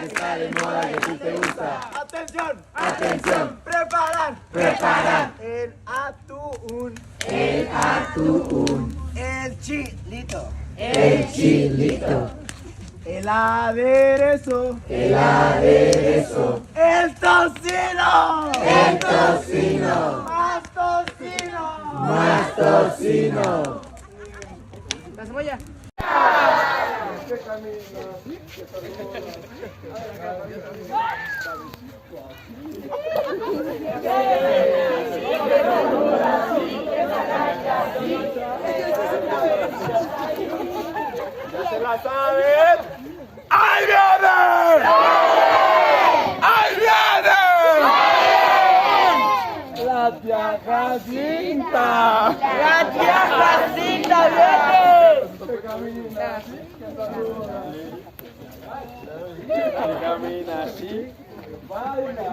está de moda que sí te gusta. Atención, Atención, preparar, preparar el atún, el atún, el chilito, el chilito, el aderezo, el aderezo, el tocino, el tocino, más tocino. más tocino. La cebolla. ¿Ya se la saben? ¡Ahí viene! ¡Ahí viene! ¡La tía Jacinta! ¡La tía Jacinta viene! Camina así, baila.